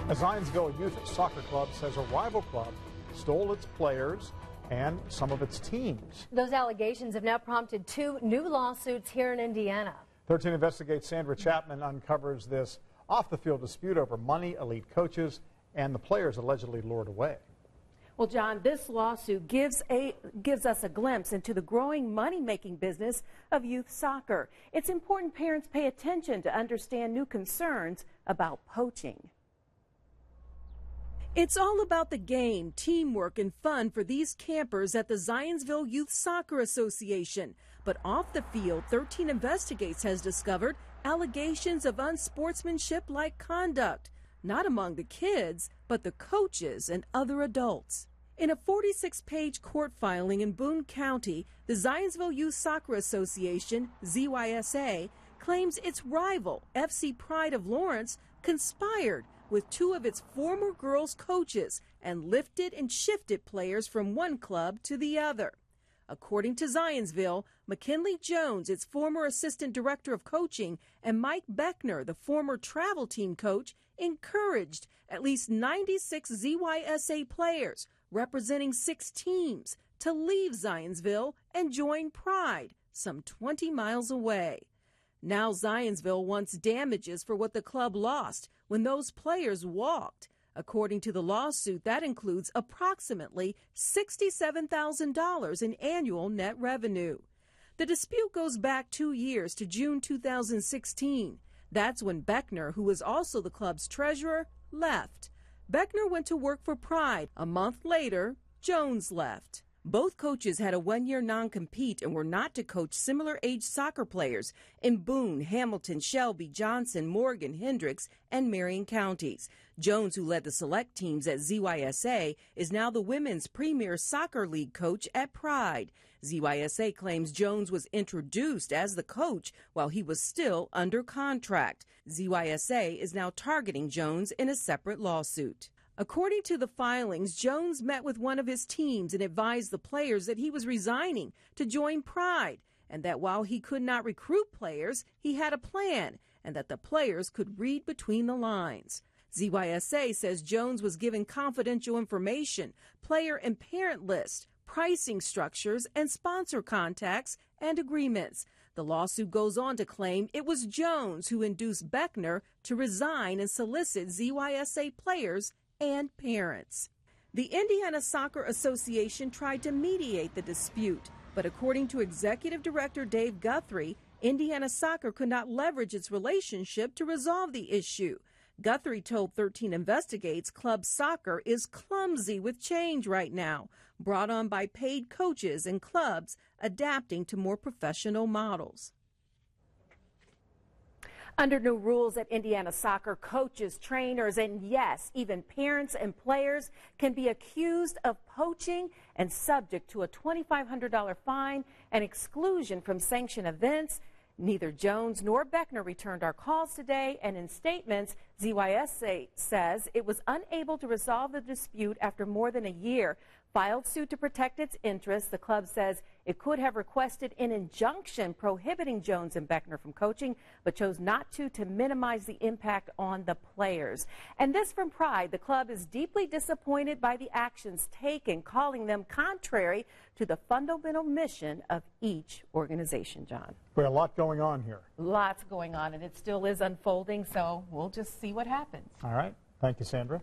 A Zionsville Youth Soccer Club says a rival club stole its players and some of its teams. Those allegations have now prompted 2 new lawsuits here in Indiana. 13 Investigates Sandra Chapman uncovers this off-the-field dispute over money, elite coaches, and the players allegedly lured away. Well, John, this lawsuit gives us a glimpse into the growing money-making business of youth soccer. It's important parents pay attention to understand new concerns about poaching. It's all about the game, teamwork, and fun for these campers at the Zionsville Youth Soccer Association. But off the field, 13 Investigates has discovered allegations of unsportsmanship-like conduct, not among the kids, but the coaches and other adults. In a 46-page court filing in Boone County, the Zionsville Youth Soccer Association, ZYSA, claims its rival, FC Pride of Lawrence, conspired with 2 of its former girls' coaches and lifted and shifted players from one club to the other. According to Zionsville, McKinley Jones, its former assistant director of coaching, and Mike Beckner, the former travel team coach, encouraged at least 96 ZYSA players representing 6 teams to leave Zionsville and join Pride, some 20 miles away. Now Zionsville wants damages for what the club lost when those players walked. According to the lawsuit, that includes approximately $67,000 in annual net revenue. The dispute goes back 2 years to June 2016. That's when Beckner, who was also the club's treasurer, left. Beckner went to work for Pride. A month later, Jones left. Both coaches had a 1-year non-compete and were not to coach similar-age soccer players in Boone, Hamilton, Shelby, Johnson, Morgan, Hendricks, and Marion counties. Jones, who led the select teams at ZYSA, is now the women's premier soccer league coach at Pride. ZYSA claims Jones was introduced as the coach while he was still under contract. ZYSA is now targeting Jones in a separate lawsuit. According to the filings, Jones met with one of his teams and advised the players that he was resigning to join Pride, and that while he could not recruit players, he had a plan, and that the players could read between the lines. ZYSA says Jones was given confidential information, player and parent lists, pricing structures, and sponsor contacts and agreements. The lawsuit goes on to claim it was Jones who induced Beckner to resign and solicit ZYSA players and parents. The Indiana Soccer Association tried to mediate the dispute, but according to Executive Director Dave Guthrie, Indiana Soccer could not leverage its relationship to resolve the issue. Guthrie told 13 Investigates club soccer is clumsy with change right now, brought on by paid coaches and clubs adapting to more professional models. Under new rules at Indiana Soccer, coaches, trainers, and yes, even parents and players can be accused of poaching and subject to a $2,500 fine and exclusion from sanctioned events. Neither Jones nor Beckner returned our calls today, and in statements, ZYSA says it was unable to resolve the dispute after more than a year. Filed suit to protect its interests. The club says it could have requested an injunction prohibiting Jones and Beckner from coaching, but chose not to minimize the impact on the players. And this from Pride. The club is deeply disappointed by the actions taken, calling them contrary to the fundamental mission of each organization, John. Well, a lot going on here. Lots going on, and it still is unfolding, so we'll just see what happens. All right. Thank you, Sandra.